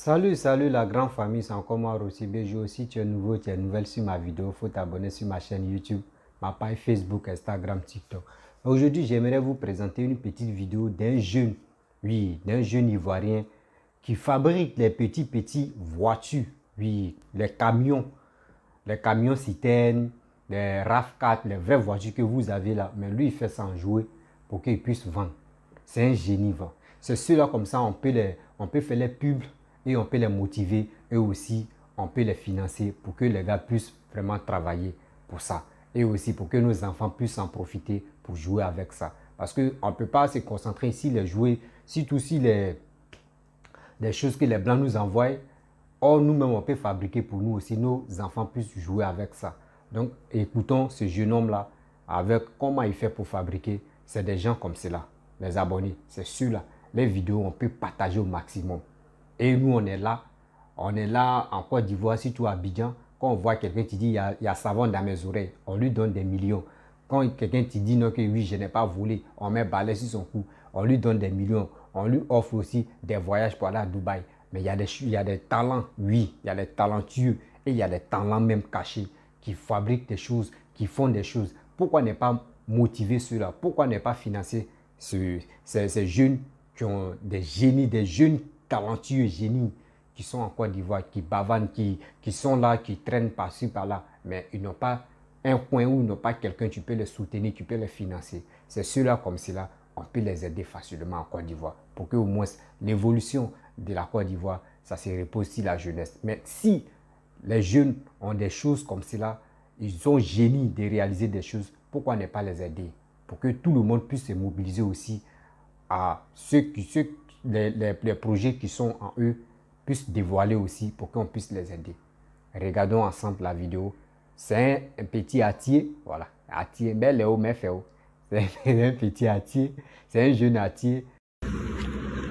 Salut la grande famille, c'est encore moi Rossi BJ. Si tu es nouveau, tu es nouvelle sur ma vidéo, il faut t'abonner sur ma chaîne YouTube, ma page Facebook, Instagram, TikTok. Aujourd'hui, j'aimerais vous présenter une petite vidéo d'un jeune, d'un jeune Ivoirien qui fabrique les petites voitures, les camions citernes, les RAV4, les vraies voitures que vous avez là. Mais lui, il fait ça en jouet pour qu'il puisse vendre. C'est un génie, c'est ceux-là comme ça, on peut faire les pubs et on peut les motiver et aussi on peut les financer pour que les gars puissent vraiment travailler pour ça. Et aussi pour que nos enfants puissent en profiter pour jouer avec ça. Parce qu'on ne peut pas se concentrer ici, les jouets, surtout si les choses que les blancs nous envoient. Or, nous-mêmes, on peut fabriquer pour nous aussi, nos enfants puissent jouer avec ça. Donc, écoutons ce jeune homme-là, avec comment il fait pour fabriquer. C'est des gens comme cela, les abonnés, c'est ceux-là. Les vidéos, on peut partager au maximum. Et nous, on est là en Côte d'Ivoire, surtout à Abidjan. Quand on voit quelqu'un qui dit, il y a savon dans mes oreilles, on lui donne des millions. Quand quelqu'un te dit, non, que oui, je n'ai pas volé, on met balai sur son cou, on lui donne des millions. On lui offre aussi des voyages pour aller à Dubaï. Mais il y a des talents, oui, il y a des talentueux et il y a des talents même cachés qui fabriquent des choses, qui font des choses. Pourquoi ne pas motiver ceux-là? Pourquoi ne pas financer ces jeunes qui ont des génies, des jeunes talentueux génies qui sont en Côte d'Ivoire, qui bavannent, qui sont là, qui traînent par-ci, par-là, mais ils n'ont pas un coin où ils n'ont pas quelqu'un, tu peux les soutenir, tu peux les financer. C'est ceux-là comme cela, on peut les aider facilement en Côte d'Ivoire pour que au moins l'évolution de la Côte d'Ivoire, ça se repose sur la jeunesse. Mais si les jeunes ont des choses comme cela, ils sont génies de réaliser des choses, pourquoi ne pas les aider? Pour que tout le monde puisse se mobiliser aussi à les projets qui sont en eux puissent dévoiler aussi pour qu'on puisse les aider. Regardons ensemble la vidéo. C'est un petit Atier, voilà. Atier, belle haut, mais fait haut. C'est un petit Atier, c'est un jeune Atier.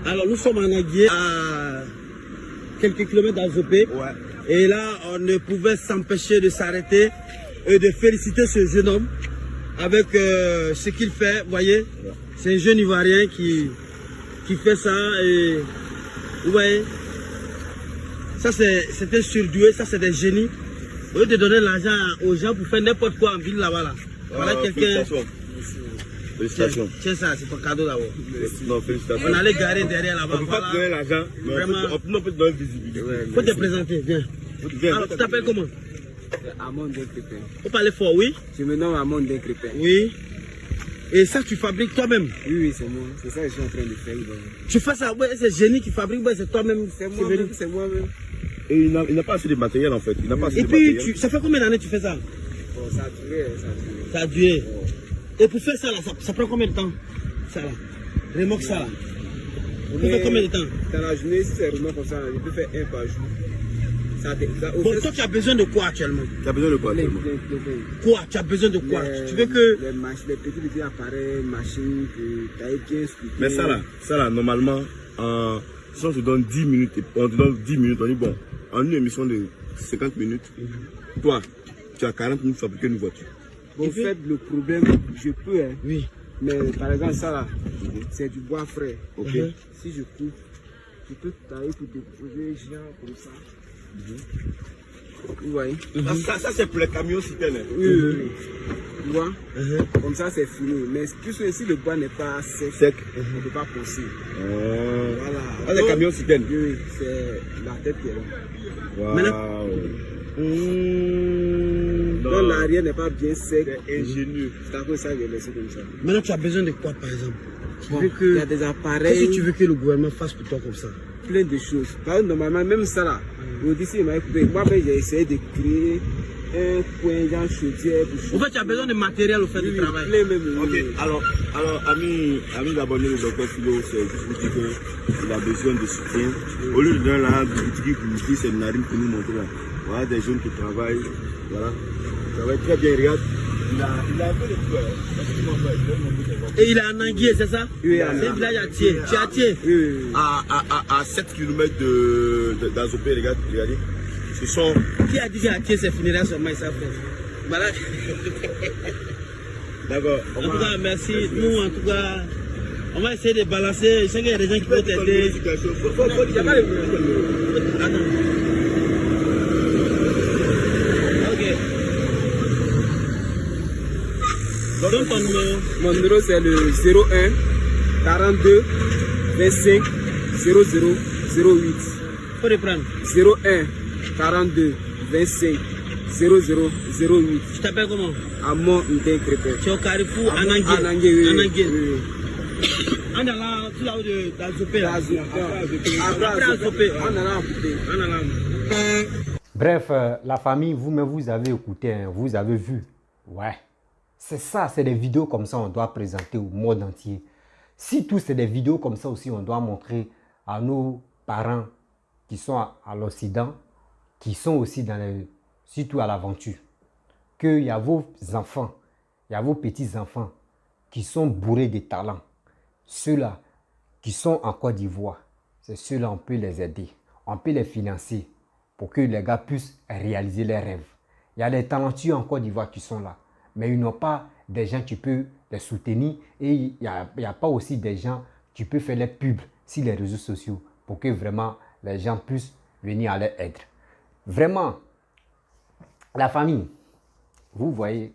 Alors nous sommes en Aguier, à quelques kilomètres d'Azopé. Ouais. Et là, on ne pouvait s'empêcher de s'arrêter et de féliciter ce jeune homme avec ce qu'il fait. Vous voyez, c'est un jeune Ivoirien qui fait ça. Et vous voyez, ça c'est un surdoué, ça c'est des génies. Au lieu de donner l'argent aux gens pour faire n'importe quoi en ville là-bas. Là. Voilà quelqu'un. Félicitations. Tiens ça, c'est ton cadeau là-haut. Non, félicitations. On allait garer derrière là-bas. On ne peut pas te donner l'argent, mais on peut te donner visibilité. Faut te présenter, viens. Alors, tu t'appelles comment? Amon Crépin. Faut parler fort, oui? Je me nomme Amon Crépin. Oui. Et ça, tu fabriques toi-même? Oui, c'est moi. C'est ça que je suis en train de faire. Tu fais ça, ouais, c'est génie qui fabrique, ouais, c'est toi-même. C'est moi-même, c'est moi-même. Et il n'a pas assez de matériel en fait. Il n'a pas assez Et de puis, matériel. ça fait combien d'années que tu fais ça? Bon, ça a duré, Ça a duré. Et pour faire ça, là, ça prend combien de temps? Ça là. Remorque ça là. Ça fait combien de temps? Dans la journée, si c'est vraiment comme ça, je peux faire un par jour. Bon, toi, tu as besoin de quoi actuellement? Tu as besoin de quoi actuellement? Quoi? Tu as besoin de quoi? Tu veux que... Les petits appareils, machines, que tu as bien expliqué. Mais ça là, normalement, si on te donne 10 minutes, on dit bon, en une émission de 50 minutes, toi, tu as 40 minutes pour fabriquer une voiture. Bon, en fait, le problème, je peux, hein. Oui. Mais par exemple, ça là, c'est du bois frais. Ok. Si je coupe, je peux tailler pour déposer genre comme ça. Vous voyez? Ça c'est pour les camions citernes. Oui. Tu vois? Comme ça, c'est fini. Mais puisque si le bois n'est pas sec, on ne peut pas pousser. Voilà. Ah, les camions citernes. Oui, c'est la tête qui est là. Wow. Maintenant, quand l'arrière n'est pas bien sec, c'est ingénieux. C'est à cause de ça que j'ai laissé comme ça. Maintenant, tu as besoin de quoi, par exemple? Il y a des appareils. Qu'est-ce que tu veux que le gouvernement fasse pour toi comme ça? Plein de choses. Par exemple, normalement, même ça là, d'ici, il m'a écouté. Moi-même, j'ai essayé de créer un point genre chaudière pour chauffer. En fait, tu as besoin de matériel au fait du travail. Ok, alors ami d'abonner le docteur Philo, c'est juste pour dire qu'il a besoin de soutien. Au lieu de donner la boutique pour nous dire, c'est une narine pour nous montrer là. Voilà des jeunes qui travaillent, voilà. Ils travaillent très bien, regarde. Il a un peu de tout. Et il est en Anguier, c'est ça? Oui, c'est un village à Thier. Tu es à Thier? Oui. À 7 km d'Azopé, regardez. Ce sont... Qui a dit qu'à Thier, c'est finirait sur moi, ça fait? Voilà. D'accord. En tout cas, merci. Nous, en tout cas, On va essayer de balancer. Je sais qu'il y a des gens qui vont t'aider. Ok. Donne ton numéro. Mon numéro c'est le 01 42 25 00 08. Faut reprendre. 01 42 25 00 08. Tu t'appelles comment? Amon Nten Crépin. Tu es au Carrefour Anangué. Anangué, oui. Anangué. Oui. On est là, tout là-haut d'Azopé. Après Azopé, on a là. On est là. Bref, la famille, vous-même, vous avez écouté, hein, vous avez vu. Ouais. C'est ça, c'est des vidéos comme ça on doit présenter au monde entier. Si tous c'est des vidéos comme ça aussi, on doit montrer à nos parents qui sont à l'Occident, qui sont aussi surtout à l'aventure, qu'il y a vos enfants, il y a vos petits-enfants qui sont bourrés de talents. Ceux-là qui sont en Côte d'Ivoire, c'est ceux-là, on peut les aider. On peut les financer pour que les gars puissent réaliser leurs rêves. Il y a des talentueux en Côte d'Ivoire qui sont là, mais ils n'ont pas des gens qui peuvent les soutenir et il n'y a pas aussi des gens qui peuvent faire les pubs sur les réseaux sociaux pour que vraiment les gens puissent venir à leur aide. Vraiment, la famille, vous voyez,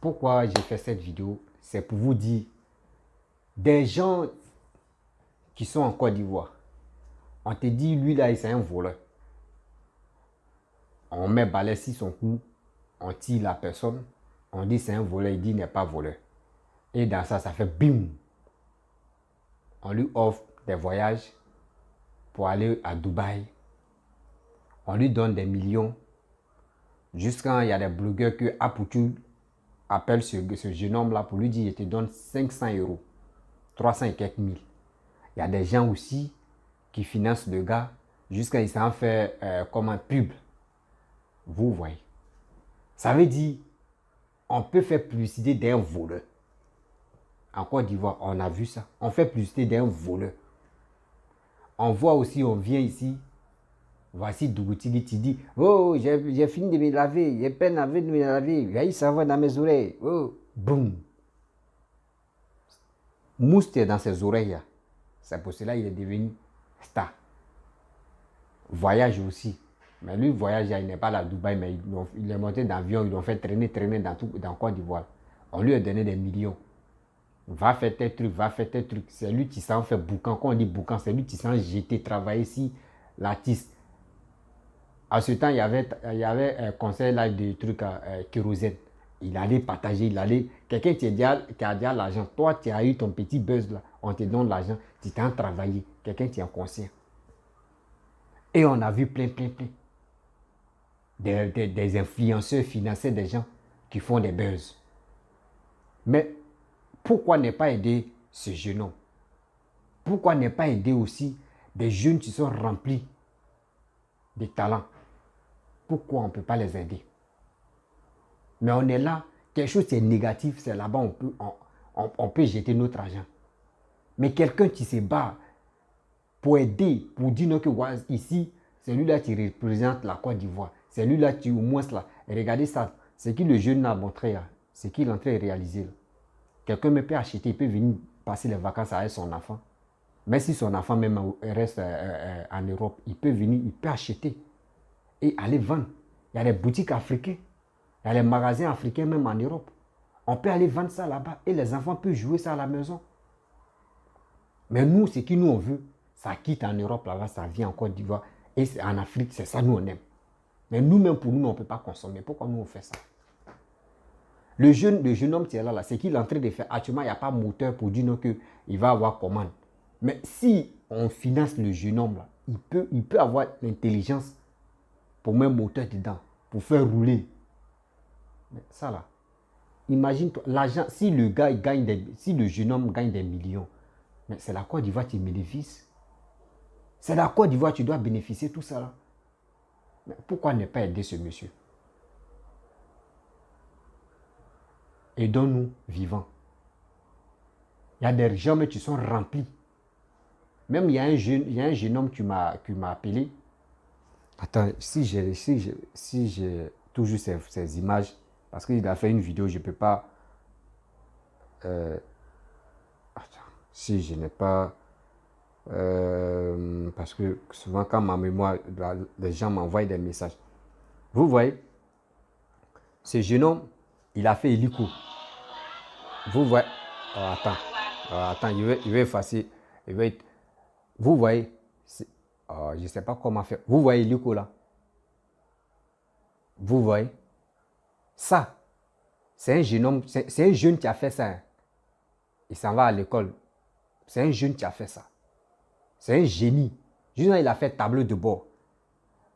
pourquoi j'ai fait cette vidéo, c'est pour vous dire, des gens qui sont en Côte d'Ivoire, on te dit, lui là, c'est un voleur. On met balai sur son cou, on tire la personne, on dit c'est un voleur, il dit il n'est pas voleur. Et dans ça, ça fait bim. On lui offre des voyages pour aller à Dubaï. On lui donne des millions. Jusqu'à il y a des blogueurs que Apoutou appelle ce jeune homme là pour lui dire, je te donne 500 €, 300 et quelques mille. Il y a des gens aussi qui financent le gars jusqu'à il s'en fait comme un pub. Vous voyez. Ça veut dire, on peut faire publicité d'un voleur. En Côte d'Ivoire, on a vu ça. On fait publicité d'un voleur. On voit aussi, on vient ici. Voici Dougoutigi qui dit, oh, j'ai fini de me laver. J'ai peine à de me laver. Il ça va dans mes oreilles. Oh, boum. Mousse dans ses oreilles. C'est pour cela qu'il est devenu star. Voyage aussi. Mais lui, voyage, il n'est pas là à Dubaï, mais il est monté dans l'avion, ils l'ont fait traîner dans Côte d'Ivoire. On lui a donné des millions. Va faire tes trucs, va faire tes trucs. C'est lui qui s'en fait boucan. Quand on dit boucan, c'est lui qui s'en jeté, travailler ici, l'artiste. À ce temps, il y avait un conseil là de trucs à kérosène. Il allait partager, quelqu'un qui a déjà l'argent. Toi, tu as eu ton petit buzz là, on te donne l'argent, tu t'en travaillé. Quelqu'un qui est conscient. Et on a vu plein. Des influenceurs financiers, des gens qui font des buzz. Mais pourquoi ne pas aider ce jeune homme? Pourquoi ne pas aider aussi des jeunes qui sont remplis de talents? Pourquoi on ne peut pas les aider? Mais on est là, quelque chose qui est négatif, c'est là-bas on peut jeter notre argent. Mais quelqu'un qui se bat pour aider, pour dire non, que ici, c'est lui-là qui représente la Côte d'Ivoire. C'est lui-là qui, au moins, là. Et regardez ça. Ce que le jeune a montré, c'est qu'il est en train de réaliser. Quelqu'un me peut acheter, il peut venir passer les vacances avec son enfant. Mais si son enfant même reste en Europe, il peut venir, il peut acheter et aller vendre. Il y a des boutiques africaines. Il y a les magasins africains même en Europe. On peut aller vendre ça là-bas et les enfants peuvent jouer ça à la maison. Mais nous, ce que nous on veut, ça quitte en Europe là-bas, ça vient en Côte d'Ivoire. Et en Afrique, c'est ça nous on aime. Mais nous-mêmes, pour nous, on ne peut pas consommer. Pourquoi nous on fait ça? Le jeune homme qui est là, c'est qu'il est en train de faire. Actuellement, il n'y a pas moteur pour dire non qu'il va avoir commande. Mais si on finance le jeune homme, là, il peut avoir l'intelligence pour mettre un moteur dedans, pour faire rouler. Mais ça là, imagine-toi, l'argent, si le gars si le jeune homme gagne des millions, mais c'est la Côte d'Ivoire qui bénéficie. C'est la Côte d'Ivoire qui doit bénéficier de tout ça là. Mais pourquoi ne pas aider ce monsieur? Aidons-nous vivants. Il y a des gens qui sont remplis. Même il y a un jeune homme qui m'a appelé. Attends, si j'ai toujours ces images, parce qu'il a fait une vidéo, je ne peux pas... Attends, Si je n'ai pas... parce que souvent, quand ma mémoire, les gens m'envoient des messages. Vous voyez, ce jeune homme, il a fait hélico. Vous voyez... Oh, attends. Oh, attends, il veut effacer. Vous voyez... Oh, je ne sais pas comment faire. Vous voyez hélico là? Vous voyez? Ça, c'est un jeune homme, c'est un jeune qui a fait ça. Hein. Il s'en va à l'école. C'est un jeune qui a fait ça. C'est un génie. Juste il a fait tableau de bord.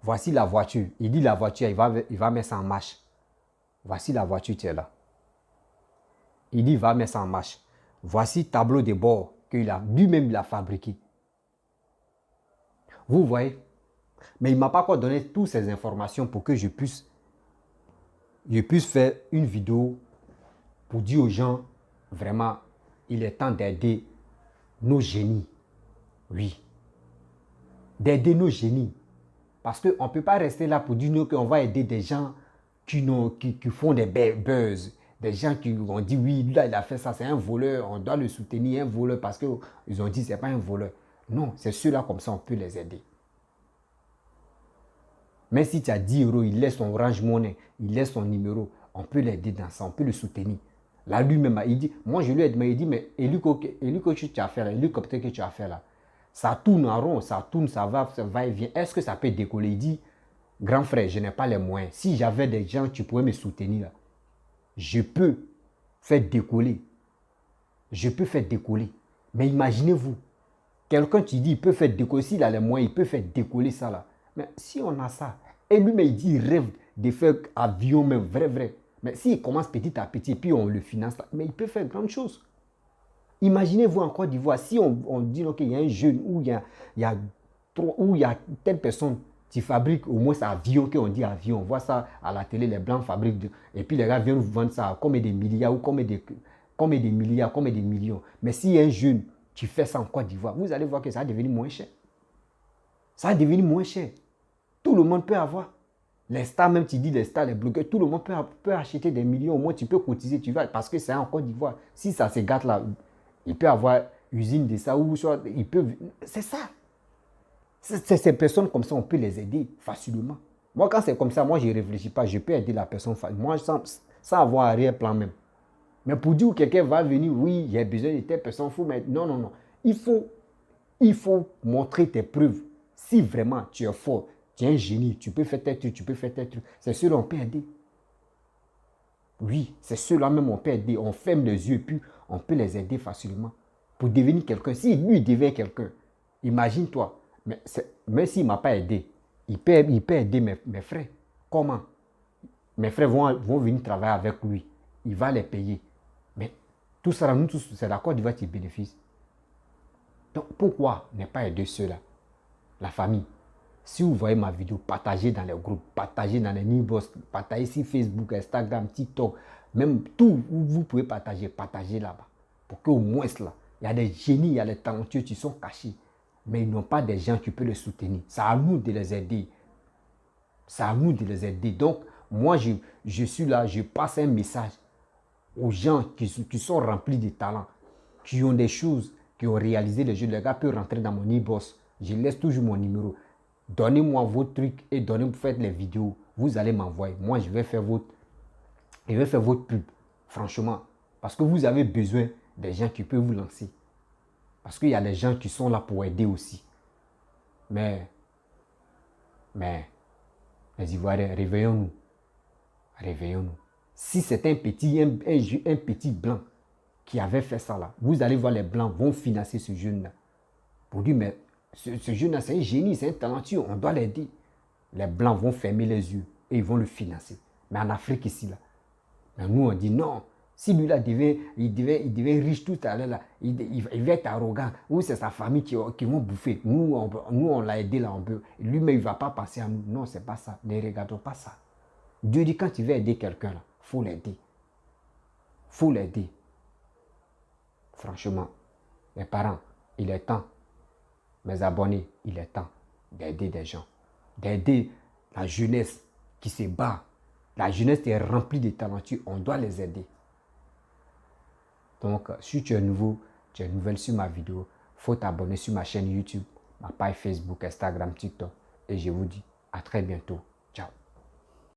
Voici la voiture. Il dit la voiture, il va mettre ça en marche. Voici la voiture qui est là. Il dit il va mettre ça en marche. Voici tableau de bord qu'il a lui-même il a fabriqué. Vous voyez? Mais il ne m'a pas encore donné toutes ces informations pour que je puisse faire une vidéo pour dire aux gens, vraiment, il est temps d'aider nos génies. Oui. D'aider nos génies. Parce qu'on ne peut pas rester là pour dire qu'on va aider des gens qui font des buzz. Des gens qui ont dit, oui, là, il a fait ça, c'est un voleur, on doit le soutenir, un voleur, parce qu'ils ont dit, c'est pas un voleur. Non, c'est ceux-là, comme ça, on peut les aider. Mais si tu as 10 euros, il laisse son Orange Money, il laisse son numéro, on peut l'aider dans ça, on peut le soutenir. Là, lui-même, il dit, moi je lui aide, mais il dit, mais l'hélico que tu as fait là, l'hélicoptère que tu as fait là, ça tourne en rond, ça tourne, ça va et vient. Est-ce que ça peut décoller? Il dit, grand frère, je n'ai pas les moyens. Si j'avais des gens qui pourraient me soutenir, là, je peux faire décoller. Je peux faire décoller. Mais imaginez-vous, quelqu'un qui dit, il peut faire décoller, s'il a les moyens, il peut faire décoller ça là. Mais si on a ça, et lui, mais il dit, il rêve de faire avion même, vrai. Mais s'il commence petit à petit, puis on le finance, là, mais il peut faire grande chose. Imaginez-vous en Côte d'Ivoire, si on dit qu'il y a un jeune où il y a telle personne qui fabrique au moins un avion, qu'on dit avion, on voit ça à la télé, les Blancs fabriquent, et puis les gars viennent vous vendre ça comme des milliards, ou comme des milliards, comme des millions. Mais s'il y a un jeune qui fait ça en Côte d'Ivoire, vous allez voir que ça va devenir moins cher. Ça va devenir moins cher. Tout le monde peut avoir. Les stars, même tu dis les stars, les blogueurs, tout le monde peut acheter des millions. Au moins, tu peux cotiser, tu vas, parce que c'est en Côte d'Ivoire. Si ça se gâte là, il peut avoir usine de ça, ou soit, il peut... C'est ça. C'est ces personnes comme ça, on peut les aider facilement. Moi, quand c'est comme ça, moi, je ne réfléchis pas. Je peux aider la personne facilement. Moi, sans avoir arrière-plan même. Mais pour dire que quelqu'un va venir, oui, il y a besoin de telle personne, mais non. Il faut montrer tes preuves. Si vraiment tu es fort, tu es un génie, tu peux faire tel truc, c'est ceux-là on peut aider. Oui, c'est ceux-là même on peut aider. On ferme les yeux et puis on peut les aider facilement pour devenir quelqu'un. Si lui devient quelqu'un, imagine-toi, même s'il ne m'a pas aidé, il peut aider mes frères. Comment? Mes frères vont venir travailler avec lui. Il va les payer. Mais tout ça, nous tous, c'est la Côte d'Ivoire qui bénéficie. Donc pourquoi ne pas aider ceux-là? La famille. Si vous voyez ma vidéo, partagez dans les groupes, partagez dans les newsbox, partagez sur Facebook, Instagram, TikTok, même tout où vous pouvez partagez là-bas. Pour qu'au moins là, il y a des génies, il y a des talentueux qui sont cachés, mais ils n'ont pas des gens qui peuvent les soutenir. C'est à nous de les aider. C'est à nous de les aider. Donc, moi, je suis là, je passe un message aux gens qui sont remplis de talents, qui ont des choses, qui ont réalisé les jeux. Les gars peuvent rentrer dans mon e-boss. Je laisse toujours mon numéro. Donnez-moi vos trucs et faites les vidéos. Vous allez m'envoyer. Moi, je vais faire votre pub. Franchement. Parce que vous avez besoin des gens qui peuvent vous lancer. Parce qu'il y a des gens qui sont là pour aider aussi. Mais, les Ivoiriens, réveillons-nous. Réveillons-nous. Si c'est un petit blanc qui avait fait ça là, vous allez voir les blancs vont financer ce jeune-là. Pour lui, mais ce jeune-là, c'est un génie, c'est un talentueux, on doit l'aider. Les blancs vont fermer les yeux et ils vont le financer. Mais en Afrique ici, là, mais nous on dit non. Si lui-là il devait riche tout à l'heure, là, il va être arrogant, ou c'est sa famille qui vont bouffer. Nous on l'a aidé là, on peut. Lui-même, il ne va pas passer à nous. Non, c'est pas ça. Ne regardons pas ça. Dieu dit quand tu veux aider quelqu'un, il faut l'aider. Il faut l'aider. Franchement, mes parents, il est temps. Mes abonnés, il est temps d'aider des gens, d'aider la jeunesse qui se bat. La jeunesse est remplie de talentueux, on doit les aider. Donc, si tu es nouveau, tu es nouvelle sur ma vidéo, il faut t'abonner sur ma chaîne YouTube, ma page Facebook, Instagram, TikTok. Et je vous dis à très bientôt.